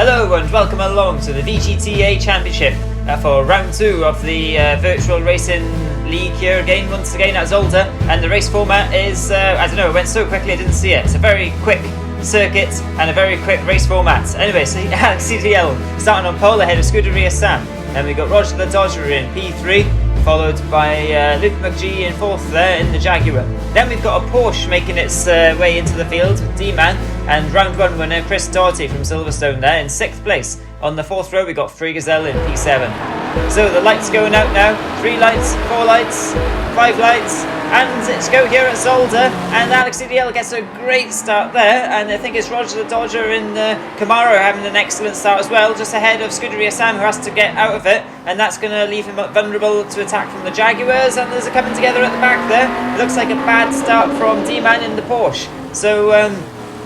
Hello and welcome along to the VGTA Championship for round 2 of the Virtual Racing League here again, once again at Zolder. And the race format is, I don't know, it went so quickly I didn't see it. It's a very quick circuit and a very quick race format. Anyway, so Alex CDL starting on pole ahead of Scuderia Sam. And we got Roger the Dodger in P3, followed by Luke McGee in 4th there in the Jaguar. Then we've got a Porsche making its way into the field with D-Man, and round 1 winner Chris Doherty from Silverstone there in 6th place. On the 4th row we got Free Gazelle in P7. So the lights going out now, 3 lights, 4 lights, 5 lights, and it's go here at Zolder, and Alex CDL gets a great start there, and I think it's Roger the Dodger in Camaro having an excellent start as well, just ahead of Scuderia Sam, who has to get out of it, and that's going to leave him vulnerable to attack from the Jaguars, and there's a coming together at the back there. It looks like a bad start from D-Man in the Porsche. So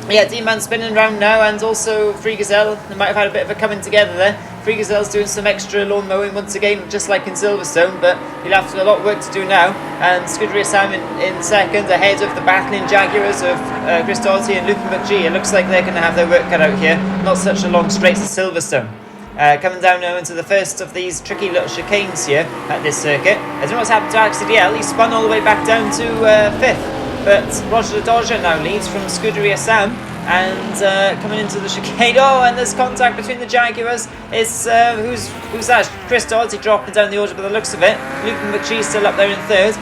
yeah, D-Man spinning round now, and also Free Gazelle. They might have had a bit of a coming together there. Free Gazelle's doing some extra lawn mowing once again, just like in Silverstone, but he'll have a lot of work to do now. And Scuderia Sam in 2nd, ahead of the battling Jaguars of Chris Doherty and Luke McGee. It looks like they're going to have their work cut out here. Not such a long straight as Silverstone. Coming down now into the first of these tricky little chicanes here at this circuit. I don't know what's happened to Alex CDL. He spun all the way back down to 5th. But Roger the Dodger now leads from Scuderia Sam, and coming into the chicane. Oh, and there's contact between the Jaguars. It's who's that? Chris Doherty dropping down the order by the looks of it. Luke McGee still up there in 3rd,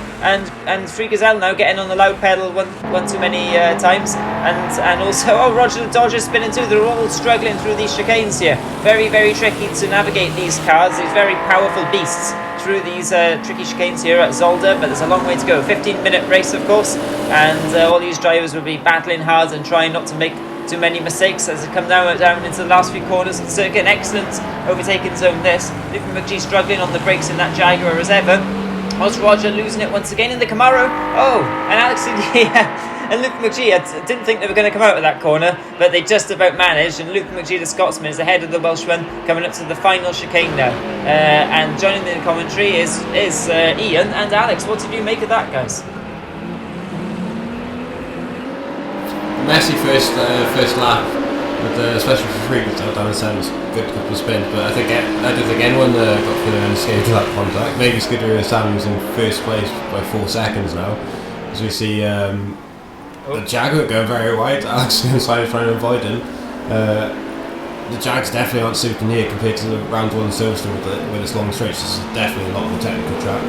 and Free Gazelle now getting on the loud pedal one too many times, and also Roger the Dodger spinning too. They're all struggling through these chicanes here. Very, very tricky to navigate these cars. These very powerful beasts through these tricky chicanes here at Zolder, but there's a long way to go. 15-minute race, of course, and all these drivers will be battling hard and trying not to make too many mistakes as they come down into the last few corners of the circuit. An excellent overtaking zone this. Luke McGee struggling on the brakes in that Jaguar as ever. Was Roger losing it once again in the Camaro? Oh, and Alex and Luke McGee, I didn't think they were going to come out of that corner, but they just about managed, and Luke McGee, the Scotsman, is ahead of the Welshman, coming up to the final chicane now. And joining the commentary is Ian and Alex. What did you make of that, guys? Messy first lap, but especially for Free Gazelle down the Sam's good couple of spins, but I don't think anyone got further unscathed with that contact. Maybe Scuderia Sam's in 1st place by 4 seconds now, as we see the Jaguar going very wide. Alex inside trying to avoid him. The Jags definitely aren't suiting here compared to the round 1 Silverstone with its long straights. This is definitely a lot more technical track.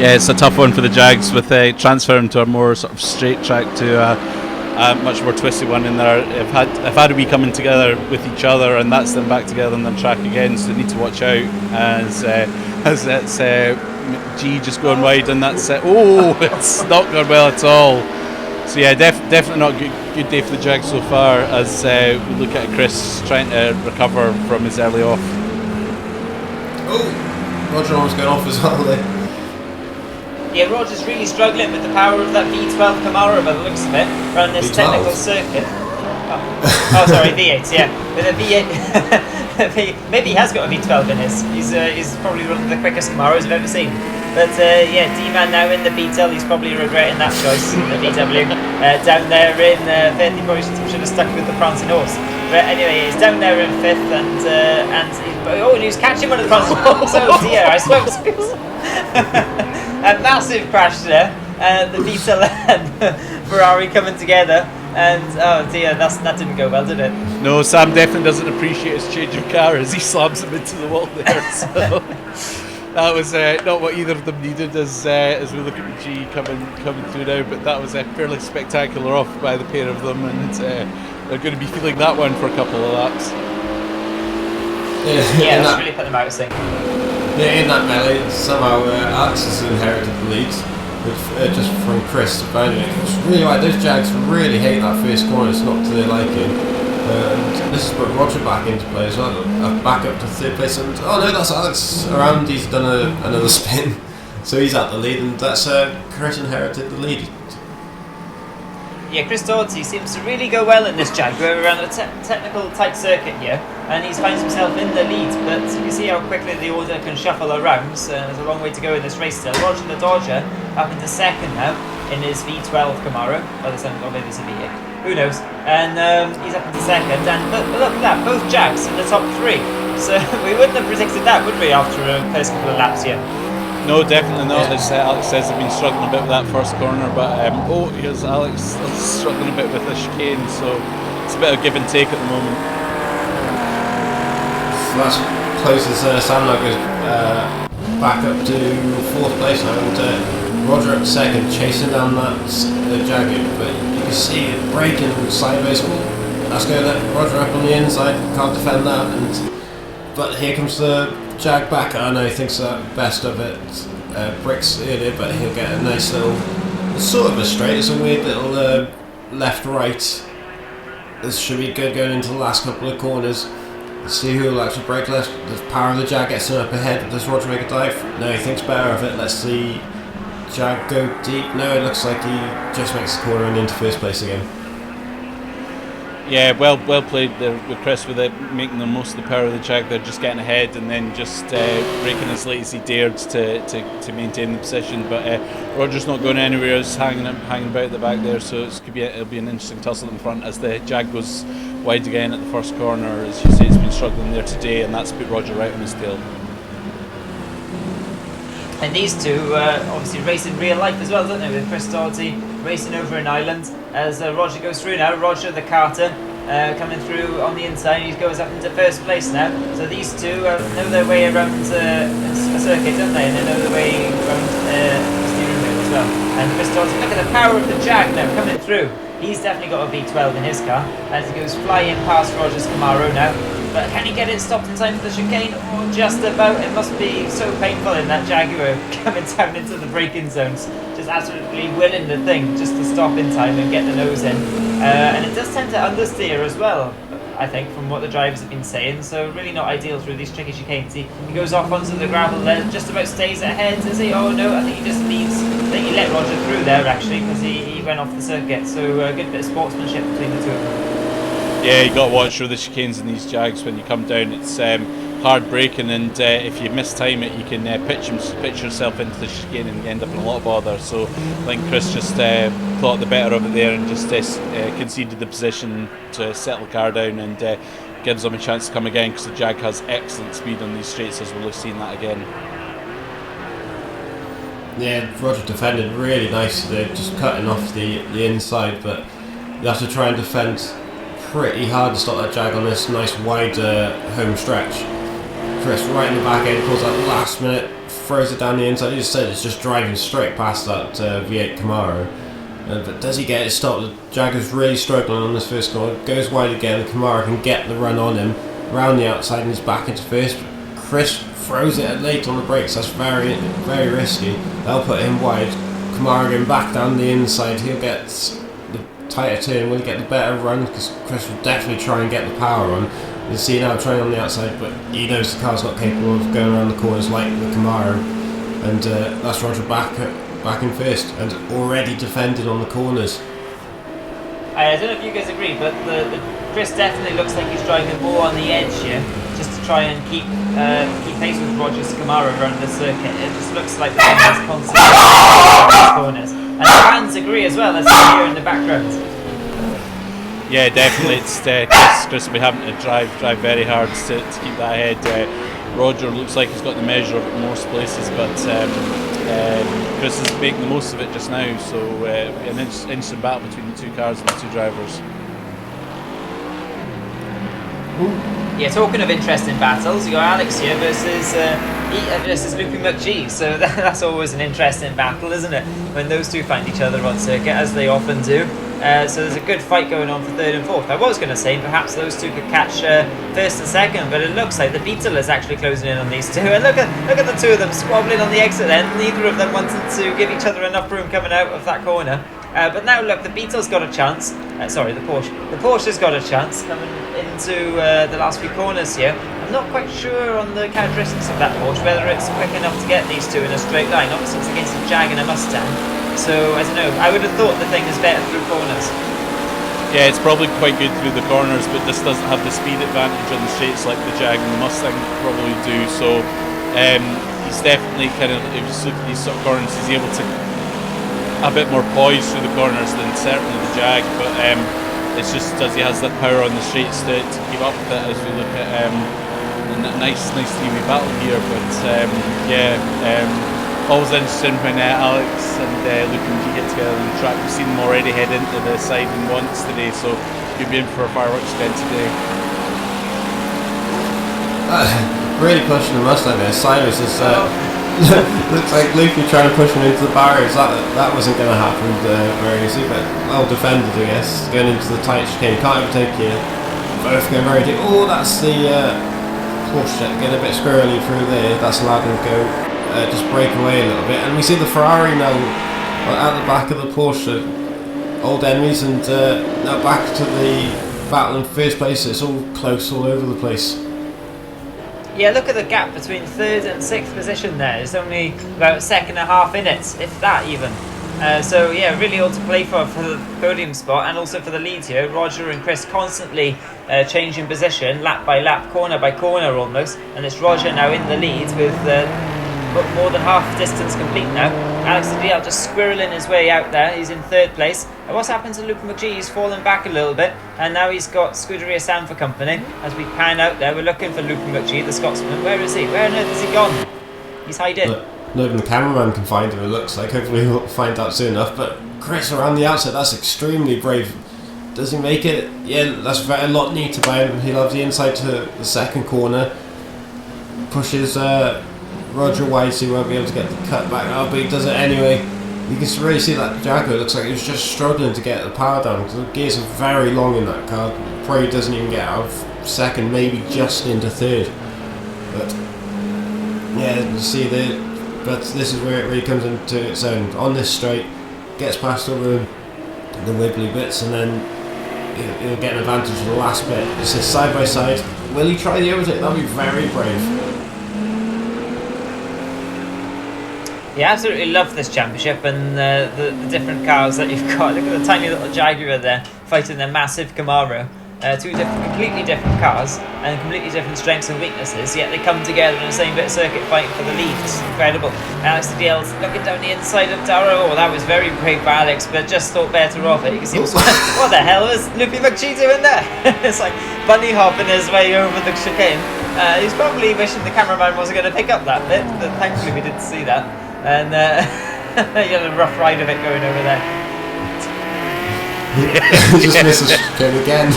Yeah, it's a tough one for the Jags with transferring to a more sort of straight track to a much more twisty one in there. They've had to be coming together with each other, and that's them back together on the track again, so they need to watch out as it's G just going wide, and that's it. Oh, it's not going well at all. So yeah, definitely not good day for the Jags so far, as we look at Chris trying to recover from his early off. Oh, Roger almost going off as well there. Yeah, Roger's really struggling with the power of that V12 Camaro by the looks of it, around this V12? technical circuit. Oh, sorry, V8, yeah. With a V8, maybe he has got a V12 in his. He's probably one of the quickest Camaros I've ever seen. But yeah, D-Man now in the Beetle, he's probably regretting that choice, the VW. Down there in 5th, he probably should have stuck with the prancing horse. But anyway, he's down there in 5th, and he was catching one of the prancing horses. Oh dear, I suppose. A massive crash there. The Beetle and Ferrari coming together. And oh dear, that didn't go well, did it? No, Sam definitely doesn't appreciate his change of car as he slams him into the wall there. So that was not what either of them needed as we look at the G coming through now. But that was a fairly spectacular off by the pair of them, and they're going to be feeling that one for a couple of laps. Yeah, that's really put them out of sync. Yeah, in that melee, somehow Alex has inherited the lead. Just from Chris to find it. It's really right. Those Jags really hate that first corner. It's not to their liking. And this has put Roger back into play as well. Back up to 3rd place. And oh no, that's Alex around. He's done another spin, so he's at the lead. And that's Chris inherited the lead. Yeah, Chris Doherty seems to really go well in this Jaguar around a technical tight circuit here, and he finds himself in the lead, but you can see how quickly the order can shuffle around, so there's a long way to go in this race still. Roger the Dodger up into 2nd now in his V12 Camaro, by the sound of it, it's a V8. who knows? And he's up into second, and look at that, both Jags in the top 3. So we wouldn't have predicted that, would we, after a first couple of laps here? No, definitely not. As Alex says, they've been struggling a bit with that first corner, but here's Alex struggling a bit with the chicane, so it's a bit of give and take at the moment. So that's closes Sam Lugger back up to 4th place now, and Roger up 2nd, chasing down that Jaguar, but you can see it braking sideways. That's going to let Roger up on the inside, can't defend that, but here comes the Jag back. I know he thinks that best of it. Bricks earlier, but he'll get a nice little, it's sort of a straight, it's a weird little left-right. This should be good going into the last couple of corners. Let's see who will actually break left. The power of the Jag gets him up ahead. Does Roger make a dive? No, he thinks better of it. Let's see Jag go deep. No, it looks like he just makes the corner and into 1st place again. Yeah, well played there with Chris with it, making the most of the power of the Jag. They're just getting ahead and then just breaking as late as he dared to maintain the position. But Roger's not going anywhere. He's hanging about at the back there, so it'll be an interesting tussle in front as the Jag goes wide again at the first corner. As you say, it's been struggling there today, and that's put Roger right on his tail. And these two obviously race in real life as well, don't they? With Chris Doherty racing over in Ireland as Roger goes through now. Roger the Carter coming through on the inside. He goes up into 1st place now. So these two know their way around a circuit, don't they? And they know their way around the steering wheel as well. And Chris Doherty, look at the power of the Jag now coming through. He's definitely got a V12 in his car as he goes flying past Roger's Camaro now. But can he get it stopped in time for the chicane? Oh, just about. It must be so painful in that Jaguar coming down into the braking zones. Just absolutely willing the thing just to stop in time and get the nose in. And it does tend to understeer as well, I think, from what the drivers have been saying. So really not ideal through these tricky chicanes. He goes off onto the gravel there, just about stays ahead, does he? Oh no, I think he just needs... I think he let Roger through there actually, because he went off the circuit. So a good bit of sportsmanship between the two of them. Yeah, you got to watch through the chicanes in these Jags when you come down. It's hard braking, and if you mistime it, you can pitch yourself into the chicane and you end up in a lot of bother. So I think Chris just thought the better of it there and just conceded the position to settle the car down and gives them a chance to come again, because the Jag has excellent speed on these straights, as we'll have seen that again. Yeah, Roger defended really nicely, just cutting off the inside, but you have to try and defend pretty hard to stop that Jag on this nice wide home stretch. Chris right in the back end pulls that last minute, throws it down the inside. You just said it's just driving straight past that V8 Camaro. But does he get it stopped? The Jag is really struggling on this first corner. Goes wide again. The Camaro can get the run on him round the outside and he's back into 1st. Chris throws it late on the brakes. That's very, very risky. That'll put him wide. Camaro going back down the inside. He'll get the tighter turn. Will he get the better run? Because Chris will definitely try and get the power on. You see now trying on the outside, but he knows the car's not capable of going around the corners like the Camaro. And that's Roger back in 1st and already defended on the corners. I don't know if you guys agree, but the Chris definitely looks like he's driving more on the edge here, just to try and keep pace with Roger's Camaro around the circuit. It just looks like the thing is constantly around these corners. And the fans agree as well, as you hear in the background. Yeah, definitely. It's Chris will be having to drive very hard to keep that ahead. Roger looks like he's got the measure of it in most places, but Chris is making the most of it just now. So an instant battle between the two cars and the two drivers. Yeah, talking of interesting battles, you got Alex here versus Loopy McGee. So that's always an interesting battle, isn't it? When those two find each other on circuit, as they often do. So there's a good fight going on for 3rd and 4th. I was going to say perhaps those two could catch 1st and 2nd, but it looks like the Beetle is actually closing in on these two. And look at the two of them squabbling on the exit end. Neither of them wanted to give each other enough room coming out of that corner. But now look, the Beetle's got a chance. Sorry, the Porsche. The Porsche's got a chance coming into the last few corners here. I'm not quite sure on the characteristics of that Porsche, whether it's quick enough to get these two in a straight line. Obviously it's against a Jag and a Mustang. So, I don't know, I would have thought the thing is better through corners. Yeah, it's probably quite good through the corners, but this doesn't have the speed advantage on the straights like the Jag and the Mustang probably do. So, he's definitely kind of, if you look at these sort of corners, he's able to a bit more poise through the corners than certainly the Jag. But it's just does he has the power on the straights to keep up with it as we look at a nice three-way battle here. But always interesting when Alex and Luke and G get together on the track. We've seen them already head into the siding once today, so you'll be in for a fireworks event today. Really pushing the Mustang there. Cyrus is looks like Luke trying to push him into the barriers. That wasn't going to happen very easy, but well defended, I guess. Going into the tight chicane, can't overtake here. Both going very deep. Oh, that's the Porsche getting a bit squirrely through there. That's allowed them to go just break away a little bit. And we see the Ferrari now at the back of the Porsche. Old enemies, and now back to the battle in first place. It's all close all over the place. Yeah, look at the gap between 3rd and 6th position there. It's only about a second and a half in it, if that even. So yeah, really all to play for the podium spot, and also for the lead here. Roger and Chris constantly changing position, lap by lap, corner by corner almost. And it's Roger now in the lead with more than half distance complete now. Alex DL just squirreling his way out there. He's in 3rd place. And what's happened to Luke McGee? He's fallen back a little bit, and now he's got Scuderia Sam for company. As we pan out there, we're looking for Luke McGee, the Scotsman. Where is he? Where on earth has he gone? He's hiding. Not even the cameraman can find him, it looks like. Hopefully we'll find out soon enough. But Chris around the outside, that's extremely brave. Does he make it? Yeah, that's a lot neater by him. He loves the inside to the second corner. Pushes Roger wide, so he won't be able to get the cut back out, but he does it anyway. You can really see that Jaguar looks like he was just struggling to get the power down, because the gears are very long in that car. Probably doesn't even get out of 2nd, maybe just into 3rd. But yeah, you see but this is where it really comes into its own. On this straight, gets past over the wibbly bits, and then he'll get an advantage for the last bit. It's a side by side. Will he try the overtake? That'll be very brave. Yeah, absolutely love this championship and the different cars that you've got. Look at the tiny little Jaguar there fighting their massive Camaro. Two completely different cars and completely different strengths and weaknesses, yet they come together in the same bit of circuit fighting for the lead. It's incredible. Alex DL's looking down the inside of Darrow. Oh, that was very brave by Alex, but just thought better of it. You can see what the hell was Luffy McGee doing there? It's like bunny hopping his way over the chicane. He's probably wishing the cameraman wasn't going to pick up that bit, but thankfully we didn't see that. And you had a rough ride of it going over there. Just misses chicane again.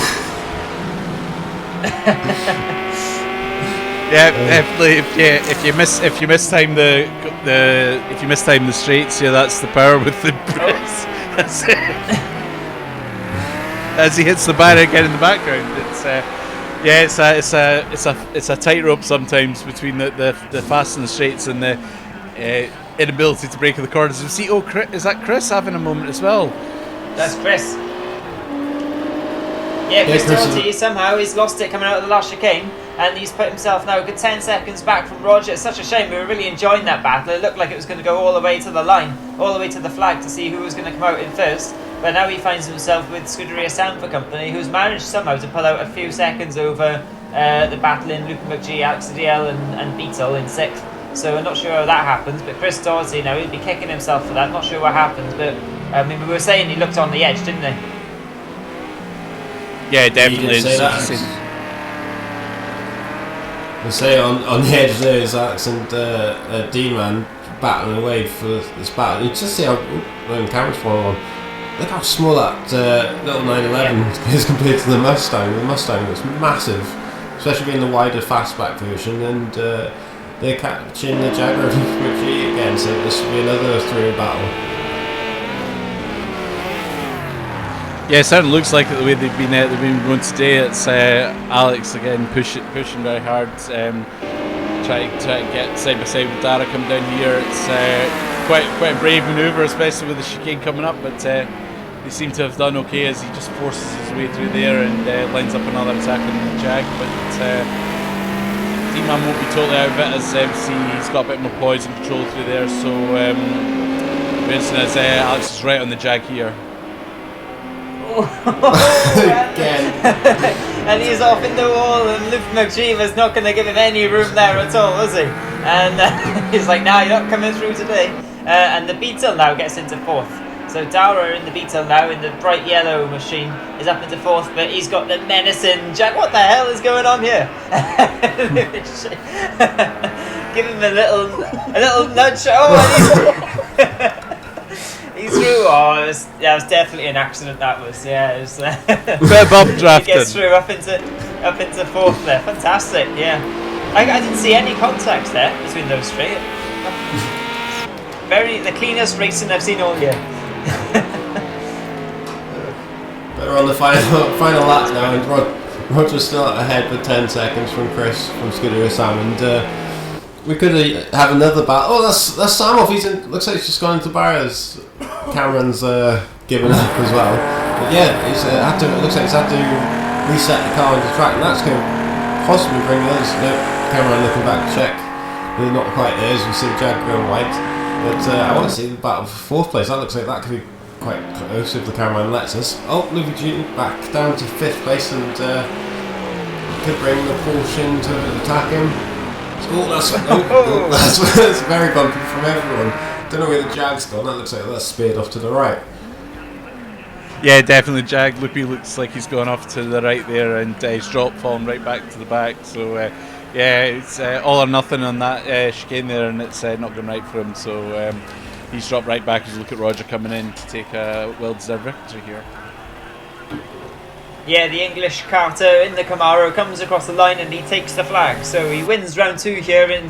Yeah, definitely. If you mistime the straights, yeah, that's the power with the press. That's it. As he hits the barrier again in the background, it's a tightrope sometimes between the fast and the straights and the inability to break the corners. We see, is that Chris having a moment as well? That's Chris. Yeah, Chris Doherty, somehow he's lost it coming out of the last chicane, and he's put himself now a good 10 seconds back from Roger. It's such a shame. We were really enjoying that battle. It looked like it was going to go all the way to the line, all the way to the flag to see who was going to come out in first. But now he finds himself with Scuderia Sam for company, who's managed somehow to pull out a few seconds over the battle in Luke McGee, Alex DL and Beetle in 6th. So I'm not sure how that happens, but Chris Doherty now, he'll be kicking himself for that. Not sure what happens, but I mean, we were saying he looked on the edge, didn't he? Yeah, definitely. I say on the edge there is Alex and D-Man battling away for this battle. You just see how when the camera's falling on. Look how small that little 911 is compared to the Mustang. The Mustang looks massive, especially being the wider fastback version, and they're catching the Jaguar again, so this will be another 3-way battle. Yeah, it certainly looks like it the way they've been going today. It's Alex again pushing very hard, trying to get side by side with Dara come down here. It's quite a brave manoeuvre, especially with the chicane coming up, but they seem to have done okay as he just forces his way through there and lines up another attack on the Jag. But D-Man won't be totally out of it, as he's got a bit more poise and control through there. So, for instance, Alex is right on the Jag here. Again. And he's off in the wall, and Luke McGee was not going to give him any room there at all, was he? And he's like, "Nah, you're not coming through today." And the Beetle now gets into 4th. So Dara in the Beetle now in the bright yellow machine is up into 4th, but he's got the menacing Jag. What the hell is going on here? Give him a little nudge. Oh, he's through. Oh, it was definitely an accident. That was, it was. Bit of bump drafting. He gets through up into 4th there. Fantastic. Yeah, I didn't see any contact there between those three. The cleanest racing I've seen all year. But we're on the final lap now, and Roger's still ahead with 10 seconds from Chris from Scooter Sam, and we could have another battle. Oh, that's Sam off. Looks like he's just gone into barriers. Cameron's given up as well. But yeah, it looks like he's had to reset the car on the track, and that's going to possibly bring us. No, Cameron looking back to check. They're not quite there, as we see Jag going white. But I want to see the battle for 4th place. That looks like that could be quite close if the cameraman lets us. Oh, Luffy G back down to 5th place, and could bring the Porsche in to attack him. That's very bumpy from everyone. Don't know where the Jag's gone. That looks like that's speared off to the right. Yeah, definitely. Jag Loopy looks like he's gone off to the right there, and he's fallen right back to the back. So it's all or nothing on that chicane there, and it's not going right for him. So he's dropped right back as you look at Roger coming in to take a well-deserved victory here. Yeah, the English Carter in the Camaro comes across the line and he takes the flag. So he wins round 2 here at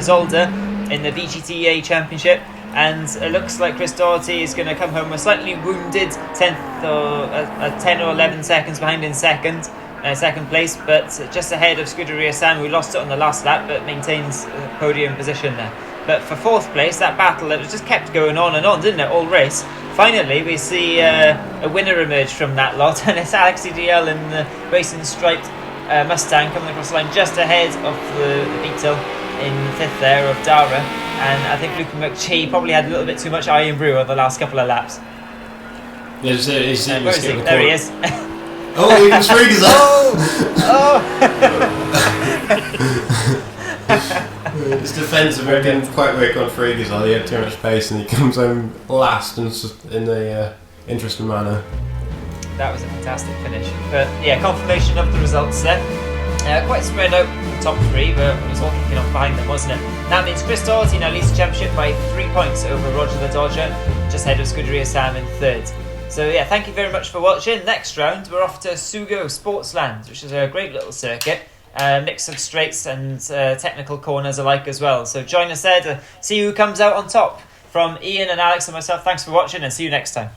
Zolder in the VGTA Championship. And it looks like Chris Doherty is going to come home with slightly wounded 10th or 10 or 11 seconds behind in second place, but just ahead of Scuderia Sam, who lost it on the last lap but maintains podium position there. But for 4th place, that battle that just kept going on and on, didn't it, all race? Finally, we see a winner emerge from that lot, and it's Alex EDL in the racing striped Mustang coming across the line just ahead of the Beetle in 5th there of Dara. And I think Luke McGee probably had a little bit too much Iron Brew on the last couple of laps. Where is he? There he is. Oh, he was freaking His defence didn't quite work on Freagasol. He had too much pace, and he comes home last in a interesting manner. That was a fantastic finish. But yeah, confirmation of the results there. Quite spread out the top 3, but it was all kicking off behind them, wasn't it? That means Chris Doherty now leads the championship by 3 points over Roger the Dodger, just ahead of Scuderia Sam in 3rd. So yeah, thank you very much for watching. Next round, we're off to Sugo Sportsland, which is a great little circuit. Mix of straights and technical corners alike as well. So join us there to see who comes out on top. From Ian and Alex and myself, thanks for watching and see you next time.